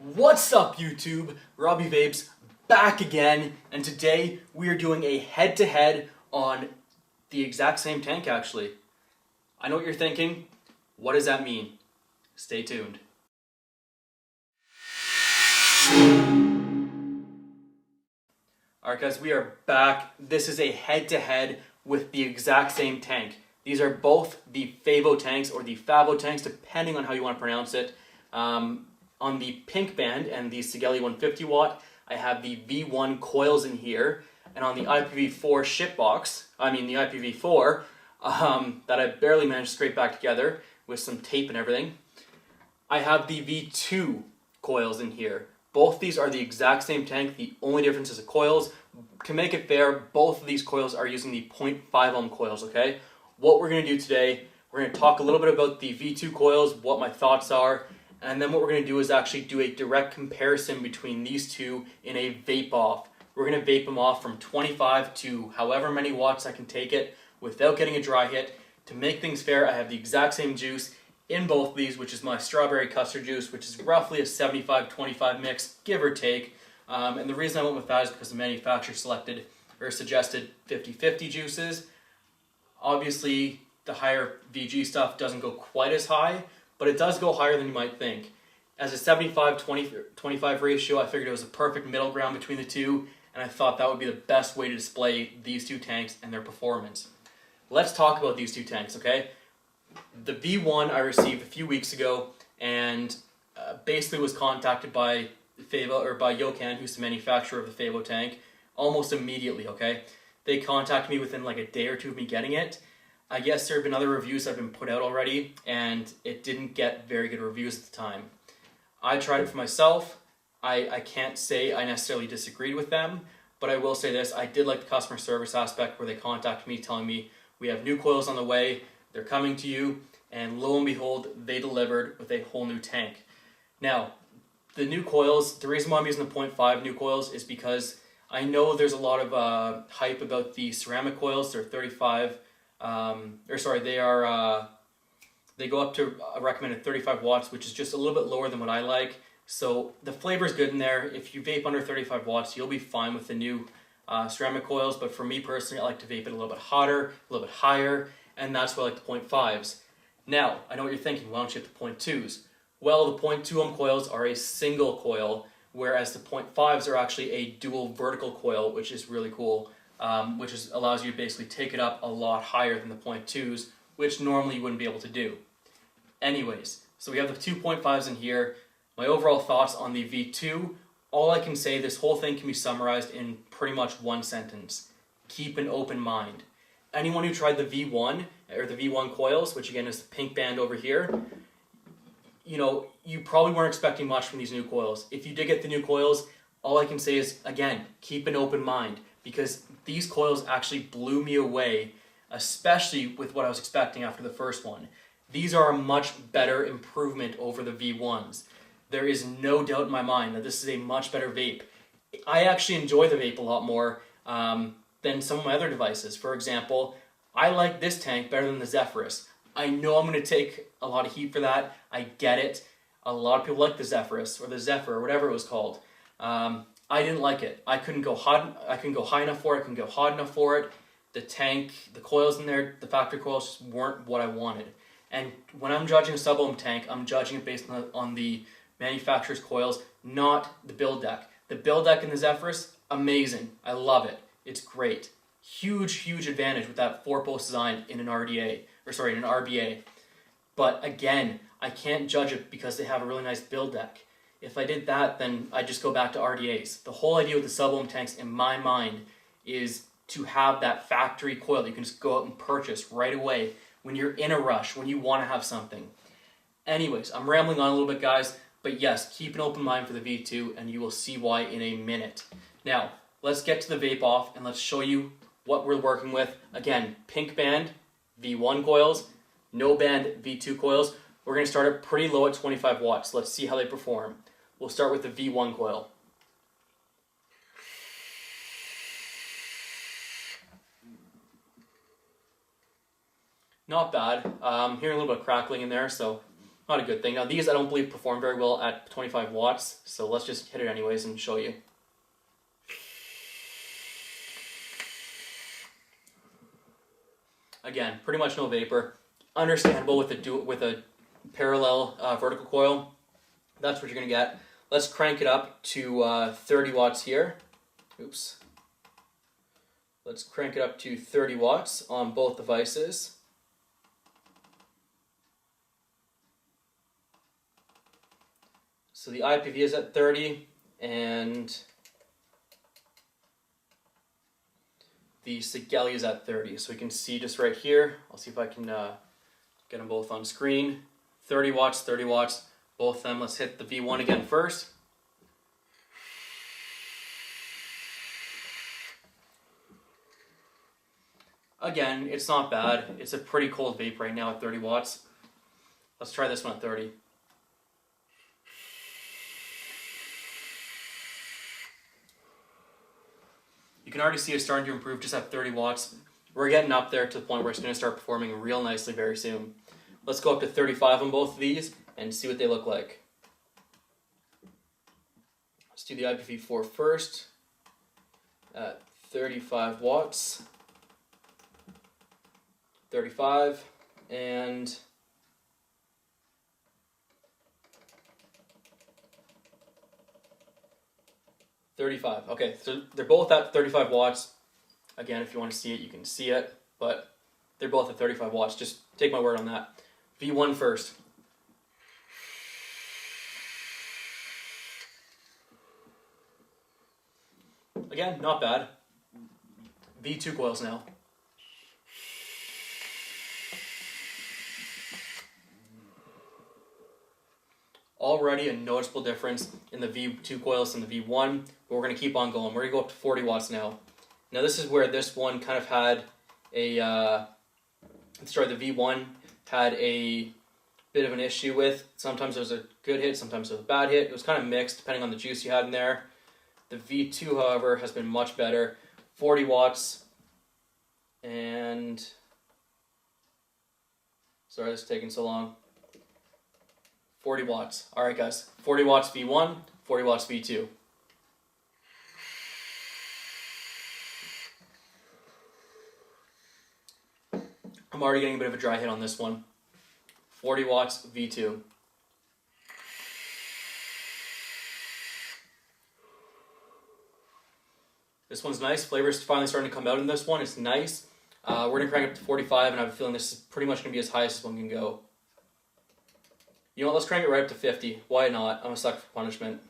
What's up YouTube? Robbie Vapes back again, and today we are doing a head-to-head on the exact same tank actually. I know what you're thinking. What does that mean? Stay tuned. Alright guys, we are back. This is a head-to-head with the exact same tank. These are both the Favotanks or the Favotanks, depending on how you want to pronounce it. On the pink band and the Sigelli 150 watt, I have the V1 coils in here, and on the IPv4 shipbox, the IPv4, that I barely managed to scrape back together with some tape and everything, I have the V2 coils in here. Both these are the exact same tank, the only difference is the coils. To make it fair, both of these coils are using the 0.5 ohm coils, okay? What we're going to do today, we're going to talk a little bit about the V2 coils, what my thoughts are, and then what we're going to do is actually do a direct comparison between these two in a vape off. We're going to vape them off from 25 to however many watts I can take it without getting a dry hit. To make things fair, I have the exact same juice in both of these, which is my strawberry custard juice, which is roughly a 75-25 mix, give or take. And the reason I went with that is because the manufacturer selected or suggested 50-50 juices. Obviously, the higher VG stuff doesn't go quite as high, but it does go higher than you might think. As a 75-25 ratio, I figured it was a perfect middle ground between the two, and I thought that would be the best way to display these two tanks and their performance. Let's talk about these two tanks, okay? The V1 I received a few weeks ago, and basically was contacted by Yocan, who's the manufacturer of the Favotank, almost immediately, okay? They contacted me within like a day or two of me getting it. I guess there have been other reviews that have been put out already, and it didn't get very good reviews at the time. I tried it for myself. I can't say I necessarily disagreed with them, but I will say this, I did like the customer service aspect where they contacted me telling me, we have new coils on the way, they're coming to you, and lo and behold, they delivered with a whole new tank. Now, the new coils, the reason why I'm using the 0.5 new coils is because I know there's a lot of hype about the ceramic coils. They're 35, they go up to a recommended 35 watts, which is just a little bit lower than what I like. So the flavor is good in there. If you vape under 35 watts, you'll be fine with the new ceramic coils. But for me personally, I like to vape it a little bit hotter, a little bit higher, and that's why I like the 0.5s. Now, I know what you're thinking, why don't you have the 0.2s? Well, the 0.2 ohm coils are a single coil, whereas the 0.5s are actually a dual vertical coil, which is really cool. Allows you to basically take it up a lot higher than the 0.2s, which normally you wouldn't be able to do. Anyways, so we have the 2.5s in here. My overall thoughts on the V2, all I can say, this whole thing can be summarized in pretty much one sentence. Keep an open mind. Anyone who tried the V1, or the V1 coils, which again is the pink band over here, you probably weren't expecting much from these new coils. If you did get the new coils, all I can say is, again, keep an open mind, because these coils actually blew me away, especially with what I was expecting after the first one. These are a much better improvement over the V1s. There is no doubt in my mind that this is a much better vape. I actually enjoy the vape a lot more than some of my other devices. For example, I like this tank better than the Zephyrus. I know I'm going to take a lot of heat for that. I get it. A lot of people like the Zephyrus or the Zephyr or whatever it was called. I didn't like it. I couldn't go high enough for it. I couldn't go hot enough for it. The tank, the coils in there, the factory coils just weren't what I wanted. And when I'm judging a sub-ohm tank, I'm judging it based on the manufacturer's coils, not the build deck. The build deck in the Zephyrus, amazing. I love it. It's great. Huge advantage with that 4-post design in an RBA. But again, I can't judge it because they have a really nice build deck. If I did that, then I'd just go back to RDAs. The whole idea with the sub-ohm tanks, in my mind, is to have that factory coil that you can just go out and purchase right away when you're in a rush, when you want to have something. Anyways, I'm rambling on a little bit, guys, but yes, keep an open mind for the V2, and you will see why in a minute. Now, let's get to the vape off, and let's show you what we're working with. Again, pink band, V1 coils, no band, V2 coils. We're going to start it pretty low at 25 watts. Let's see how they perform. We'll start with the V1 coil. Not bad. Hearing a little bit of crackling in there, so not a good thing. Now these I don't believe perform very well at 25 watts, so let's just hit it anyways and show you. Again, pretty much no vapor. Understandable with a parallel vertical coil. That's what you're gonna get. Let's crank it up to 30 watts here. Oops. Let's crank it up to 30 watts on both devices. So the IPV is at 30 and the Sigelli is at 30. So we can see just right here. I'll see if I can get them both on screen. 30 watts, 30 watts, both of them. Let's hit the V1 again first. Again, it's not bad. It's a pretty cold vape right now at 30 watts. Let's try this one at 30. You can already see it's starting to improve just at 30 watts. We're getting up there to the point where it's going to start performing real nicely very soon. Let's go up to 35 on both of these and see what they look like. Let's do the IPv4 first at 35 watts. 35 and $35. Okay, so they're both at 35 watts. Again, if you want to see it, you can see it, but they're both at 35 watts. Just take my word on that. V1 first. Again, not bad. V2 coils now. Already a noticeable difference in the V2 coils and the V1, but we're going to keep on going. We're going to go up to 40 watts now. Now this is where this one kind of had a, the V1 had a bit of an issue with. Sometimes it was a good hit, sometimes it was a bad hit. It was kind of mixed depending on the juice you had in there. The V2, however, has been much better. 40 watts, and sorry this is taking so long. 40 watts. All right, guys. 40 watts V1, 40 watts V2. I'm already getting a bit of a dry hit on this one. 40 watts V2. This one's nice. Flavor's finally starting to come out in this one. It's nice. We're going to crank it up to 45, and I have a feeling this is pretty much going to be as high as this one can go. You know what, let's crank it right up to 50. Why not? I'm a sucker for punishment.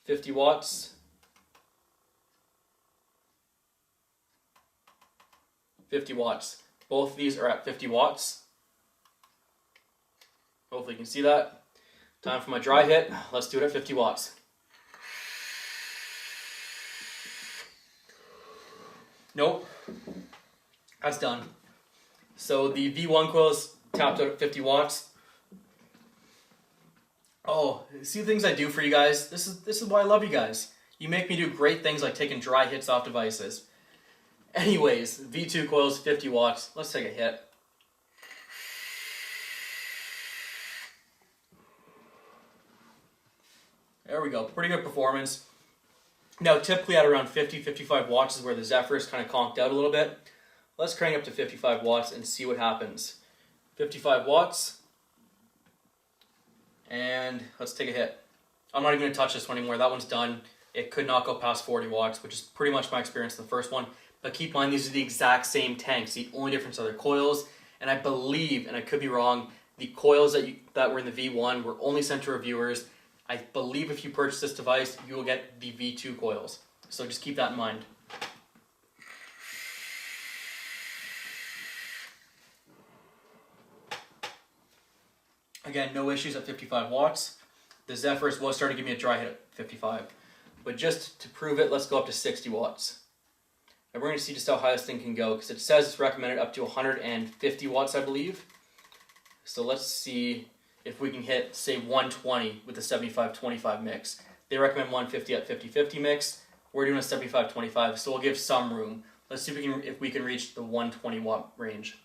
50 watts. 50 watts. Both of these are at 50 watts. Hopefully you can see that. Time for my dry hit. Let's do it at 50 watts. Nope. That's done. So the V1 coil is tapped out at 50 watts. Oh, see the things I do for you guys? This is why I love you guys. You make me do great things like taking dry hits off devices. Anyways, V2 coils, 50 watts. Let's take a hit. There we go. Pretty good performance. Now, typically at around 50, 55 watts is where the Zephyr is kind of conked out a little bit. Let's crank up to 55 watts and see what happens. 55 watts. And let's take a hit. I'm not even going to touch this one anymore. That one's done. It could not go past 40 watts, which is pretty much my experience in the first one. But keep in mind, these are the exact same tanks. The only difference are their coils. And I believe, and I could be wrong, the coils that were in the V1 were only sent to reviewers. I believe if you purchase this device, you will get the V2 coils. So just keep that in mind. Again, no issues at 55 watts. The Zephyrs was starting to give me a dry hit at 55. But just to prove it, let's go up to 60 watts. And we're going to see just how high this thing can go, because it says it's recommended up to 150 watts, I believe. So let's see if we can hit, say, 120 with the 75-25 mix. They recommend 150 at 50-50 mix. We're doing a 75-25, so we'll give some room. Let's see if we can reach the 120 watt range.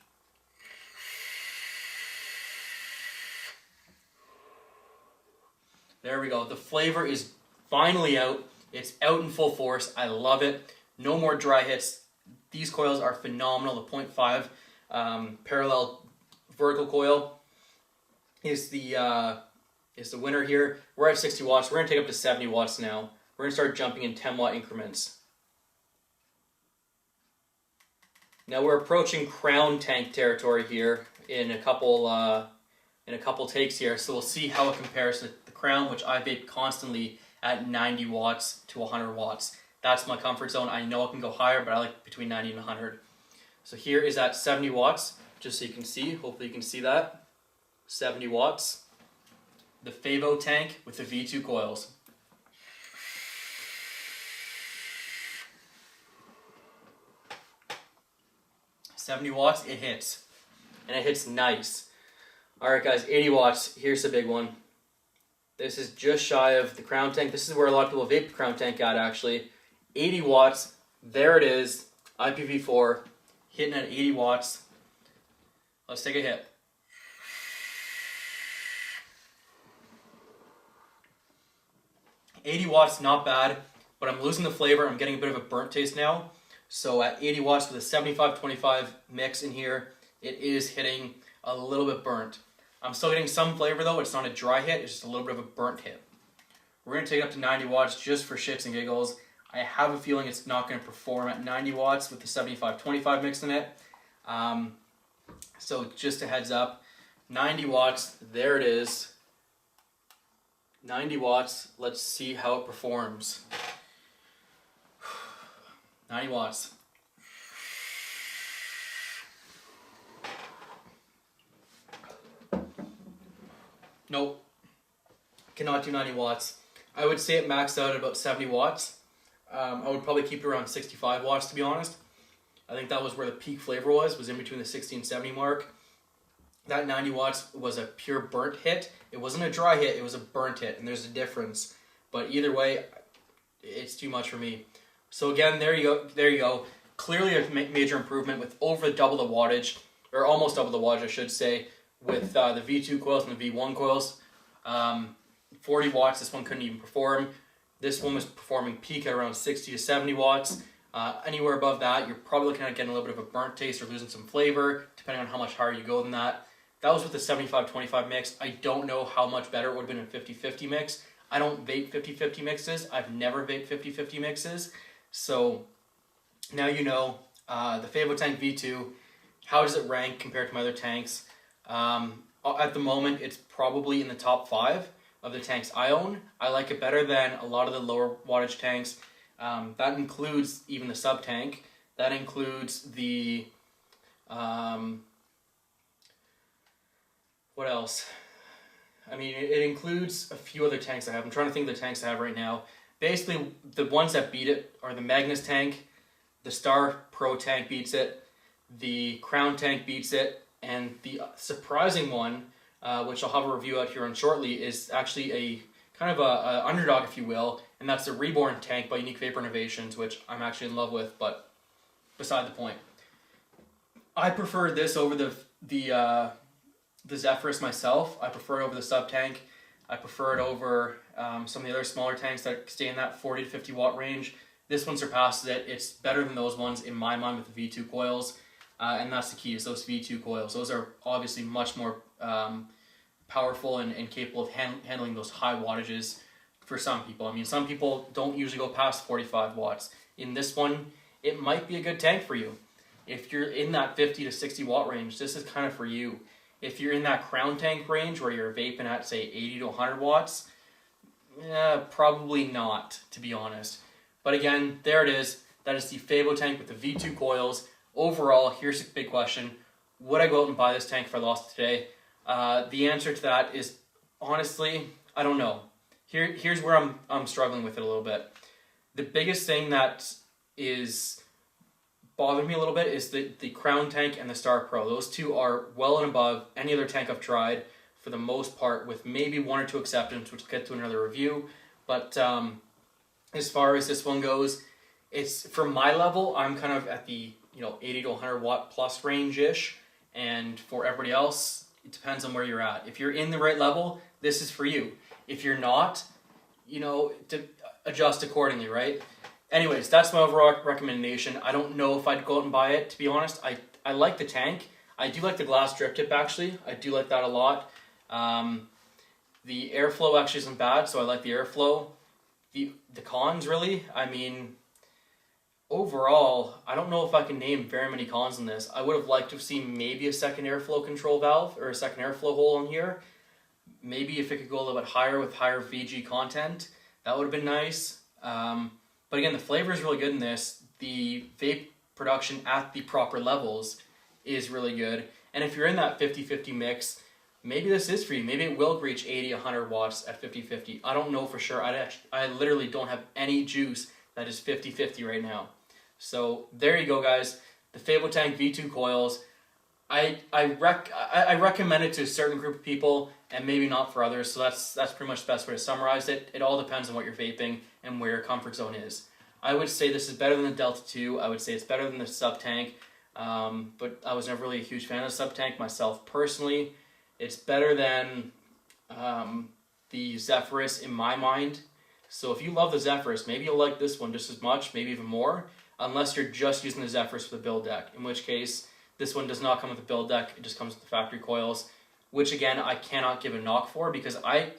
There we go. The flavor is finally out. It's out in full force. I love it. No more dry hits. These coils are phenomenal. The 0.5 parallel vertical coil is the winner here. We're at 60 watts. We're going to take up to 70 watts now. We're going to start jumping in 10 watt increments. Now we're approaching crown tank territory here in a couple takes here. So we'll see how it compares to the crown, which I vape constantly at 90 watts to 100 watts. That's my comfort zone. I know it can go higher, but I like between 90 and 100. So here is at 70 watts, just so you can see. Hopefully you can see that. 70 watts. The Favotank with the V2 coils. $70 watts, it hits. And it hits nice. Alright guys, 80 watts, here's the big one. This is just shy of the crown tank. This is where a lot of people vape the crown tank at actually. 80 watts, there it is. IPv4, hitting at 80 watts. Let's take a hit. $80 watts, not bad, but I'm losing the flavor. I'm getting a bit of a burnt taste now. So at 80 watts with a 75-25 mix in here, it is hitting a little bit burnt. I'm still getting some flavor though. It's not a dry hit, it's just a little bit of a burnt hit. We're going to take it up to 90 watts just for shits and giggles. I have a feeling it's not going to perform at 90 watts with the 75-25 mix in it. So just a heads up, 90 watts, there it is. 90 watts, let's see how it performs. 90 watts. Nope, cannot do 90 watts. I would say it maxed out at about 70 watts. I would probably keep it around 65 watts to be honest. I think that was where the peak flavor was in between the 60 and 70 mark. That 90 watts was a pure burnt hit. It wasn't a dry hit, it was a burnt hit, and there's a difference. But either way, it's too much for me. So again, there you go. Clearly a major improvement with over double the wattage, or almost double the wattage I should say, with the V2 coils and the V1 coils. 40 watts, this one couldn't even perform. This one was performing peak at around 60 to 70 watts. Anywhere above that, you're probably looking at getting a little bit of a burnt taste or losing some flavor, depending on how much higher you go than that. That was with the 75-25 mix. I don't know how much better it would have been in 50-50 mix. I don't vape 50-50 mixes. I've never vaped 50-50 mixes. So now you know the Favotank V2, how does it rank compared to my other tanks? At the moment, it's probably in the top 5 of the tanks I own. I like it better than a lot of the lower wattage tanks. That includes even the sub tank. That includes the what else? I mean, it includes a few other tanks I have. I'm trying to think of the tanks I have right now. Basically, the ones that beat it are the Magnus tank, the Star Pro tank beats it, the Crown tank beats it, and the surprising one, which I'll have a review out here on shortly, is actually a kind of a underdog, if you will, and that's the Reborn tank by Unique Vapor Innovations, which I'm actually in love with, but beside the point. I prefer this over the Zephyrus myself. I prefer it over the sub tank. I prefer it over some of the other smaller tanks that stay in that 40 to 50 watt range. This one surpasses it. It's better than those ones in my mind with the V2 coils, and that's the key, is those V2 coils. Those are obviously much more powerful and capable of handling those high wattages for some people. I mean, some people don't usually go past 45 watts. In this one, it might be a good tank for you. If you're in that 50 to 60 watt range, this is kind of for you. If you're in that crown tank range where you're vaping at, say, 80 to 100 watts, probably not, to be honest. But again, there it is. That is the Favotank with the V2 coils. Overall, here's a big question. Would I go out and buy this tank if I lost it today? The answer to that is, honestly, I don't know. Here's where I'm struggling with it a little bit. The biggest thing that is bothering me a little bit is the Crown tank and the Star Pro. Those two are well and above any other tank I've tried for the most part, with maybe one or two exceptions, which we'll get to in another review. But as far as this one goes, it's for my level, I'm kind of at the 80 to 100 watt plus range-ish, and for everybody else, it depends on where you're at. If you're in the right level, this is for you. If you're not, to adjust accordingly, right? Anyways, that's my overall recommendation. I don't know if I'd go out and buy it, to be honest. I like the tank. I do like the glass drip tip, actually. I do like that a lot. The airflow actually isn't bad, so I like the airflow. The cons, really, I mean, overall, I don't know if I can name very many cons in this. I would have liked to have seen maybe a second airflow control valve or a second airflow hole in here. Maybe if it could go a little bit higher with higher VG content, that would have been nice. But again, the flavor is really good in this. The vape production at the proper levels is really good. And if you're in that 50-50 mix, maybe this is for you. Maybe it will reach 80, 100 watts at 50-50. I don't know for sure. I literally don't have any juice that is 50-50 right now. So there you go, guys. The Favotank V2 coils. I recommend it to a certain group of people and maybe not for others. So that's pretty much the best way to summarize it. It all depends on what you're vaping and where your comfort zone is. I would say this is better than the Delta 2. I would say it's better than the Subtank. But I was never really a huge fan of the Subtank myself personally. It's better than the Zephyrus in my mind. So if you love the Zephyrus, maybe you'll like this one just as much, maybe even more, unless you're just using the Zephyrus for the build deck, in which case this one does not come with the build deck. It just comes with the factory coils, which again, I cannot give a knock for because I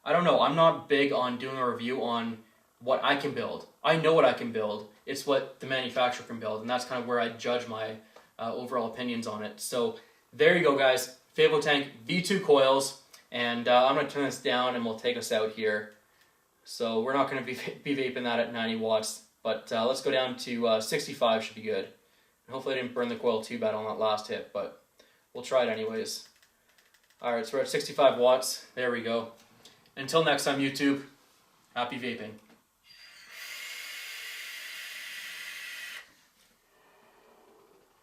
don't know. I'm not big on doing a review on what I can build. I know what I can build. It's what the manufacturer can build, and that's kind of where I judge my overall opinions on it. So there you go, guys. Favotank V2 coils, and I'm going to turn this down and we'll take us out here. So we're not going to be vaping that at 90 watts, but let's go down to 65 should be good. And hopefully I didn't burn the coil too bad on that last hit, but we'll try it anyways. Alright, so we're at 65 watts. There we go. Until next time, YouTube, happy vaping.